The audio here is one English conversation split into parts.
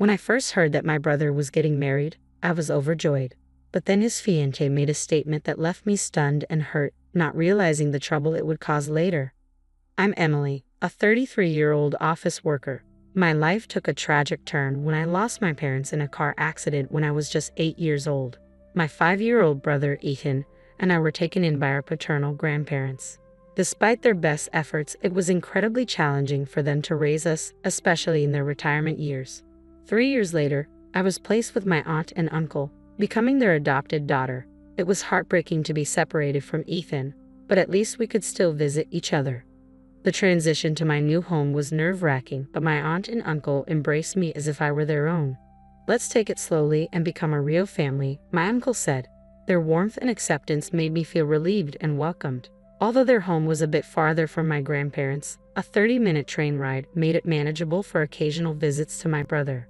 When I first heard that my brother was getting married, I was overjoyed. But then his fiancée made a statement that left me stunned and hurt, not realizing the trouble it would cause later. I'm Emily, a 33-year-old office worker. My life took a tragic turn when I lost my parents in a car accident when I was just 8 years old. My 5-year-old brother, Ethan, and I were taken in by our paternal grandparents. Despite their best efforts, it was incredibly challenging for them to raise us, especially in their retirement years. 3 years later, I was placed with my aunt and uncle, becoming their adopted daughter. It was heartbreaking to be separated from Ethan, but at least we could still visit each other. The transition to my new home was nerve-wracking, but my aunt and uncle embraced me as if I were their own. "Let's take it slowly and become a real family," my uncle said. Their warmth and acceptance made me feel relieved and welcomed. Although their home was a bit farther from my grandparents, a 30-minute train ride made it manageable for occasional visits to my brother.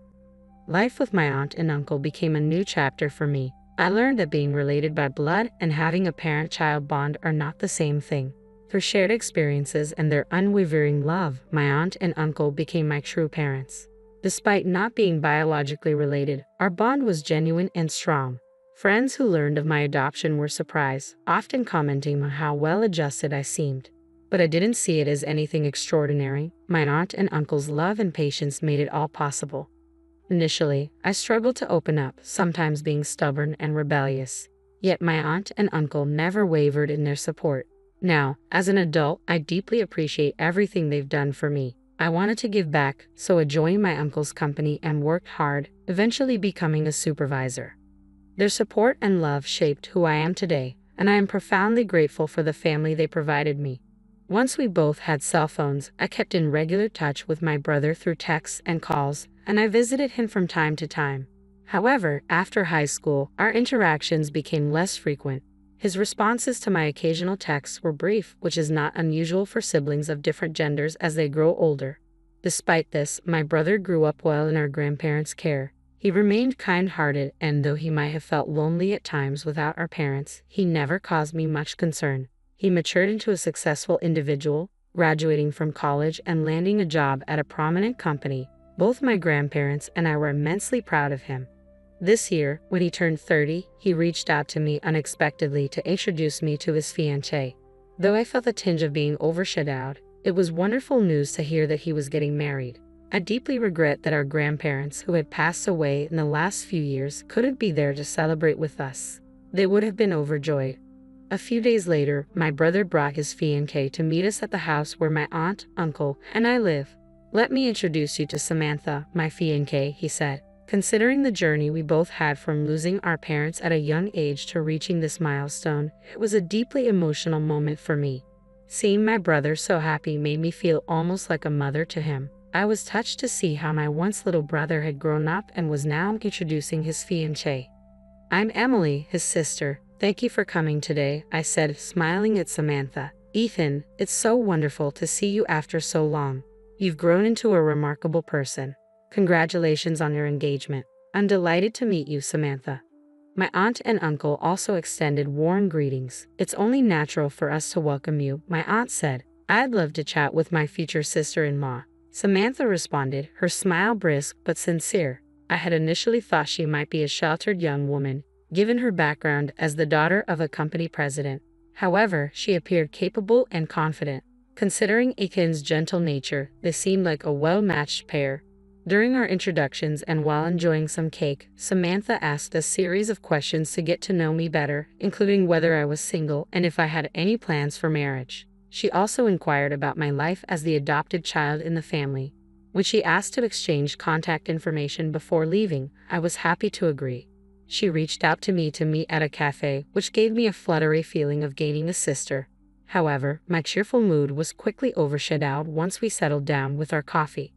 Life with my aunt and uncle became a new chapter for me. I learned that being related by blood and having a parent-child bond are not the same thing. Through shared experiences and their unwavering love, my aunt and uncle became my true parents. Despite not being biologically related, our bond was genuine and strong. Friends who learned of my adoption were surprised, often commenting on how well-adjusted I seemed. But I didn't see it as anything extraordinary. My aunt and uncle's love and patience made it all possible. Initially, I struggled to open up, sometimes being stubborn and rebellious. Yet my aunt and uncle never wavered in their support. Now, as an adult, I deeply appreciate everything they've done for me. I wanted to give back, so I joined my uncle's company and worked hard, eventually becoming a supervisor. Their support and love shaped who I am today, and I am profoundly grateful for the family they provided me. Once we both had cell phones, I kept in regular touch with my brother through texts and calls, and I visited him from time to time. However, after high school, our interactions became less frequent. His responses to my occasional texts were brief, which is not unusual for siblings of different genders as they grow older. Despite this, my brother grew up well in our grandparents' care. He remained kind-hearted, and though he might have felt lonely at times without our parents, he never caused me much concern. He matured into a successful individual, graduating from college and landing a job at a prominent company. Both my grandparents and I were immensely proud of him. This year, when he turned 30, he reached out to me unexpectedly to introduce me to his fiancée. Though I felt a tinge of being overshadowed, it was wonderful news to hear that he was getting married. I deeply regret that our grandparents, who had passed away in the last few years, couldn't be there to celebrate with us. They would have been overjoyed. A few days later, my brother brought his fiancée to meet us at the house where my aunt, uncle, and I live. "Let me introduce you to Samantha, my fiancée," he said. Considering the journey we both had from losing our parents at a young age to reaching this milestone, it was a deeply emotional moment for me. Seeing my brother so happy made me feel almost like a mother to him. I was touched to see how my once little brother had grown up and was now introducing his fiancée. "I'm Emily, his sister. Thank you for coming today," I said, smiling at Samantha. "Ethan, it's so wonderful to see you after so long. You've grown into a remarkable person. Congratulations on your engagement. I'm delighted to meet you, Samantha." My aunt and uncle also extended warm greetings. "It's only natural for us to welcome you," my aunt said. "I'd love to chat with my future sister-in-law." Samantha responded, her smile brisk but sincere. I had initially thought she might be a sheltered young woman, given her background as the daughter of a company president. However, she appeared capable and confident. Considering Ethan's gentle nature, they seemed like a well-matched pair. During our introductions and while enjoying some cake, Samantha asked a series of questions to get to know me better, including whether I was single and if I had any plans for marriage. She also inquired about my life as the adopted child in the family. When she asked to exchange contact information before leaving, I was happy to agree. She reached out to me to meet at a cafe, which gave me a fluttery feeling of gaining a sister. However, my cheerful mood was quickly overshadowed once we settled down with our coffee.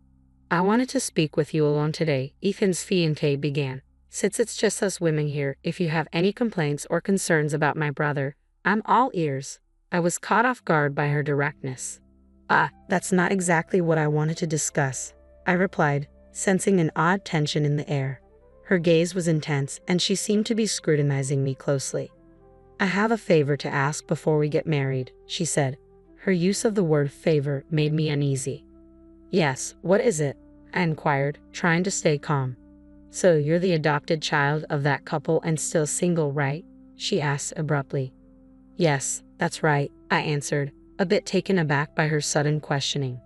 "I wanted to speak with you alone today," Ethan's fiancée began. "Since it's just us women here, if you have any complaints or concerns about my brother, I'm all ears." I was caught off guard by her directness. That's not exactly what I wanted to discuss," I replied, sensing an odd tension in the air. Her gaze was intense, and she seemed to be scrutinizing me closely. "I have a favor to ask before we get married," she said. Her use of the word favor made me uneasy. "Yes, what is it?" I inquired, trying to stay calm. "So you're the adopted child of that couple and still single, right?" she asked abruptly. "Yes, that's right," I answered, a bit taken aback by her sudden questioning.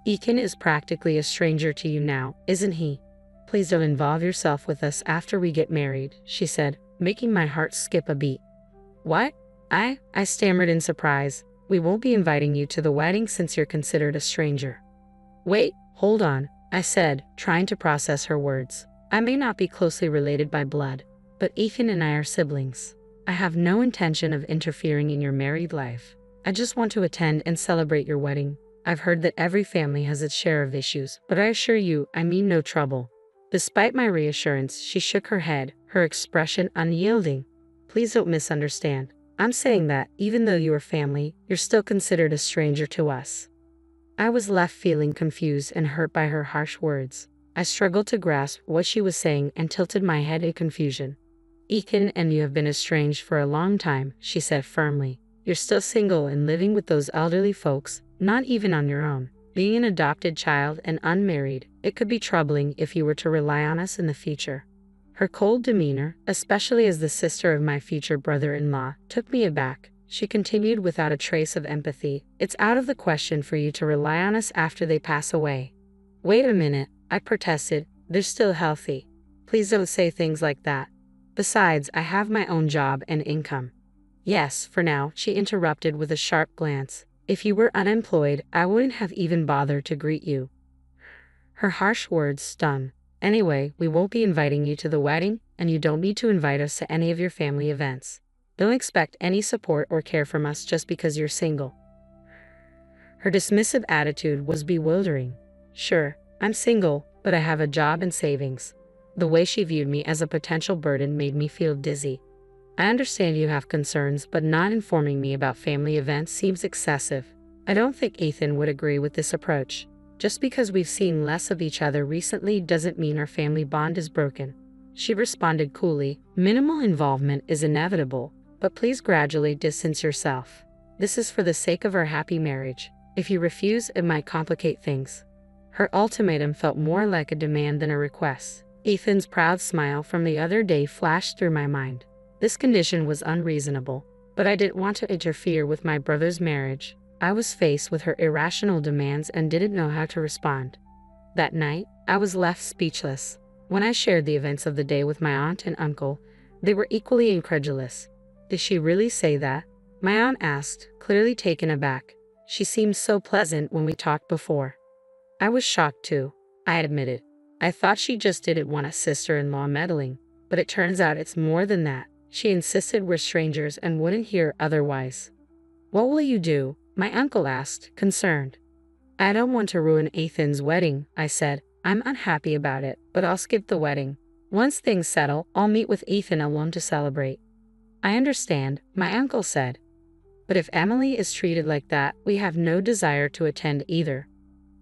"Ethan is practically a stranger to you now, isn't he? Please don't involve yourself with us after we get married," she said, making my heart skip a beat. "What? I stammered in surprise. "We won't be inviting you to the wedding since you're considered a stranger." "Wait, hold on," I said, trying to process her words. "I may not be closely related by blood, but Ethan and I are siblings. I have no intention of interfering in your married life. I just want to attend and celebrate your wedding. I've heard that every family has its share of issues, but I assure you, I mean no trouble." Despite my reassurance, she shook her head, her expression unyielding. "Please don't misunderstand. I'm saying that, even though you are family, you're still considered a stranger to us." I was left feeling confused and hurt by her harsh words. I struggled to grasp what she was saying and tilted my head in confusion. "Ethan and you have been estranged for a long time," she said firmly. "You're still single and living with those elderly folks, not even on your own. Being an adopted child and unmarried, it could be troubling if you were to rely on us in the future." Her cold demeanor, especially as the sister of my future brother-in-law, took me aback. She continued without a trace of empathy, "It's out of the question for you to rely on us after they pass away." "Wait a minute," I protested. "They're still healthy. Please don't say things like that. Besides, I have my own job and income." "Yes, for now," she interrupted with a sharp glance. "If you were unemployed, I wouldn't have even bothered to greet you." Her harsh words stung. "Anyway, we won't be inviting you to the wedding, and you don't need to invite us to any of your family events. Don't expect any support or care from us just because you're single." Her dismissive attitude was bewildering. Sure, I'm single, but I have a job and savings. The way she viewed me as a potential burden made me feel dizzy. "I understand you have concerns, but not informing me about family events seems excessive. I don't think Ethan would agree with this approach. Just because we've seen less of each other recently doesn't mean our family bond is broken." She responded coolly, "Minimal involvement is inevitable, but please gradually distance yourself. This is for the sake of our happy marriage. If you refuse, it might complicate things." Her ultimatum felt more like a demand than a request. Ethan's proud smile from the other day flashed through my mind. This condition was unreasonable, but I didn't want to interfere with my brother's marriage. I was faced with her irrational demands and didn't know how to respond. That night, I was left speechless. When I shared the events of the day with my aunt and uncle, they were equally incredulous. "Did she really say that?" my aunt asked, clearly taken aback. "She seemed so pleasant when we talked before." I was shocked too, I admitted. I thought she just didn't want a sister-in-law meddling, but it turns out it's more than that. She insisted we're strangers and wouldn't hear otherwise. "What will you do?" my uncle asked, concerned. "I don't want to ruin Ethan's wedding," I said. "I'm unhappy about it, but I'll skip the wedding. Once things settle, I'll meet with Ethan alone to celebrate." "I understand," my uncle said. "But if Emily is treated like that, we have no desire to attend either."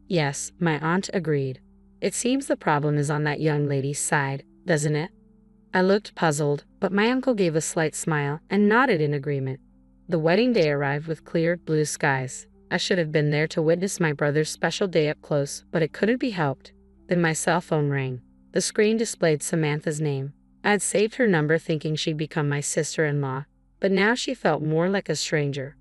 "Yes," my aunt agreed. "It seems the problem is on that young lady's side, doesn't it?" I looked puzzled, but my uncle gave a slight smile and nodded in agreement. The wedding day arrived with clear, blue skies. I should have been there to witness my brother's special day up close, but it couldn't be helped. Then my cell phone rang. The screen displayed Samantha's name. I had saved her number thinking she'd become my sister-in-law, but now she felt more like a stranger.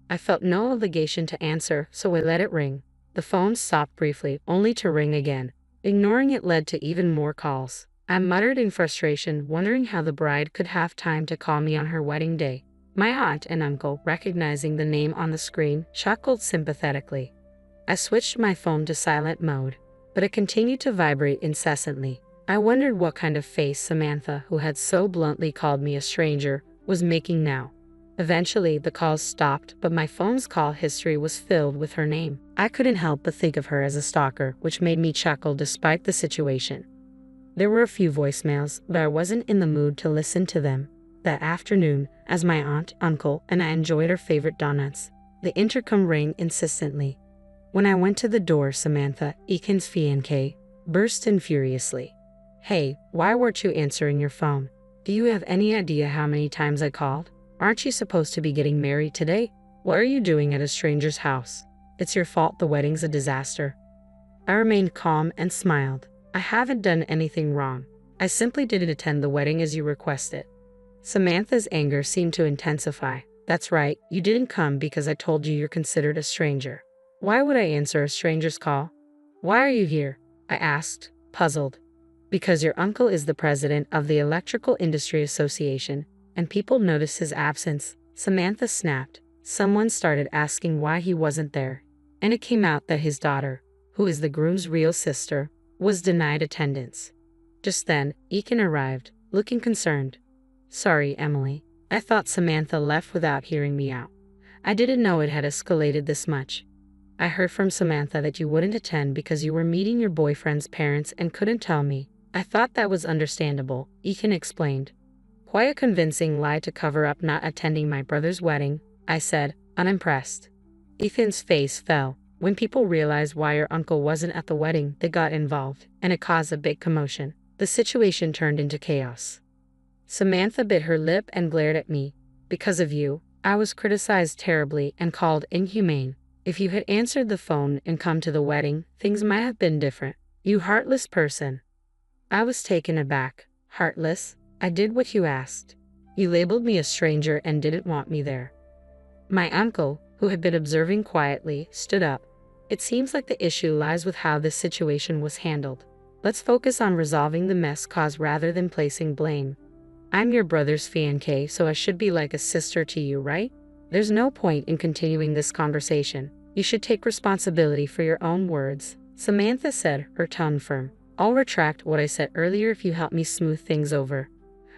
I felt no obligation to answer, so I let it ring. The phone stopped briefly, only to ring again. Ignoring it led to even more calls. I muttered in frustration, wondering how the bride could have time to call me on her wedding day. My aunt and uncle, recognizing the name on the screen, chuckled sympathetically. I switched my phone to silent mode, but it continued to vibrate incessantly. I wondered what kind of face Samantha, who had so bluntly called me a stranger, was making now. Eventually, the calls stopped, but my phone's call history was filled with her name. I couldn't help but think of her as a stalker, which made me chuckle despite the situation. There were a few voicemails, but I wasn't in the mood to listen to them. That afternoon, as my aunt, uncle, and I enjoyed our favorite donuts, the intercom rang insistently. When I went to the door, Samantha, Ethan's fiancée, burst in furiously. "Hey, why weren't you answering your phone? Do you have any idea how many times I called? Aren't you supposed to be getting married today? What are you doing at a stranger's house? It's your fault the wedding's a disaster." I remained calm and smiled. "I haven't done anything wrong. I simply didn't attend the wedding as you requested. Samantha's anger seemed to intensify. That's right, you didn't come because I told you you're considered a stranger. Why would I answer a stranger's call? Why are you here? I asked, puzzled. Because your uncle is the president of the Electrical Industry Association, and people noticed his absence, Samantha snapped. Someone started asking why he wasn't there, and it came out that his daughter, who is the groom's real sister, was denied attendance. Just then, Eakin arrived, looking concerned. Sorry, Emily. I thought Samantha left without hearing me out. I didn't know it had escalated this much. I heard from Samantha that you wouldn't attend because you were meeting your boyfriend's parents and couldn't tell me. I thought that was understandable, Eakin explained. Quite a convincing lie to cover up not attending my brother's wedding, I said, unimpressed. Ethan's face fell. When people realized why your uncle wasn't at the wedding, they got involved, and it caused a big commotion. The situation turned into chaos. Samantha bit her lip and glared at me. Because of you, I was criticized terribly and called inhumane. If you had answered the phone and come to the wedding, things might have been different. You heartless person. I was taken aback. Heartless? I did what you asked. You labeled me a stranger and didn't want me there. My uncle, who had been observing quietly, stood up. It seems like the issue lies with how this situation was handled. Let's focus on resolving the mess caused rather than placing blame. I'm your brother's fiancée, so I should be like a sister to you, right? There's no point in continuing this conversation. You should take responsibility for your own words, Samantha said, her tone firm. I'll retract what I said earlier if you help me smooth things over.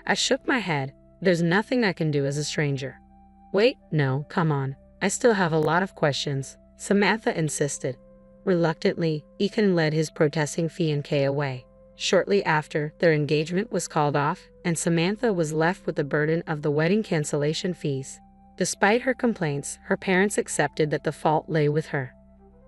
I shook my head. There's nothing I can do as a stranger. Wait, no, come on. I still have a lot of questions, Samantha insisted. Reluctantly, Eakin led his protesting fiancé away. Shortly after, their engagement was called off, and Samantha was left with the burden of the wedding cancellation fees. Despite her complaints, her parents accepted that the fault lay with her.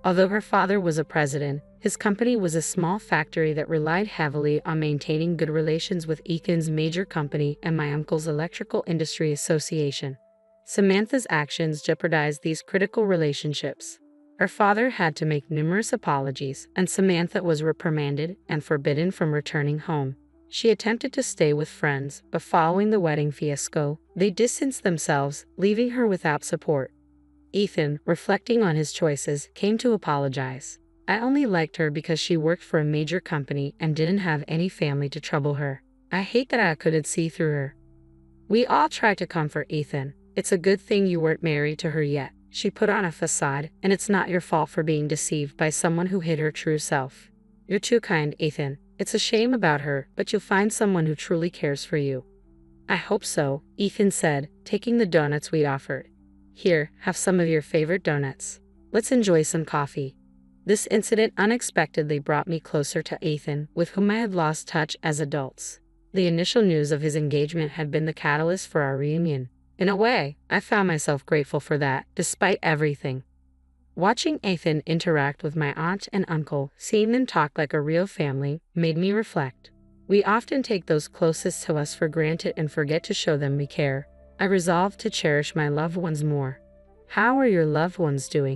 Although her father was a president, his company was a small factory that relied heavily on maintaining good relations with Eakin's major company and my uncle's Electrical Industry Association. Samantha's actions jeopardized these critical relationships. Her father had to make numerous apologies, and Samantha was reprimanded and forbidden from returning home. She attempted to stay with friends, but following the wedding fiasco, they distanced themselves, leaving her without support. Ethan, reflecting on his choices, came to apologize. I only liked her because she worked for a major company and didn't have any family to trouble her. I hate that I couldn't see through her. We all tried to comfort Ethan. It's a good thing you weren't married to her yet. She put on a facade, and it's not your fault for being deceived by someone who hid her true self. You're too kind, Ethan. It's a shame about her, but you'll find someone who truly cares for you. I hope so, Ethan said, taking the donuts we offered. Here, have some of your favorite donuts. Let's enjoy some coffee. This incident unexpectedly brought me closer to Ethan, with whom I had lost touch as adults. The initial news of his engagement had been the catalyst for our reunion. In a way, I found myself grateful for that, despite everything. Watching Ethan interact with my aunt and uncle, seeing them talk like a real family, made me reflect. We often take those closest to us for granted and forget to show them we care. I resolved to cherish my loved ones more. How are your loved ones doing?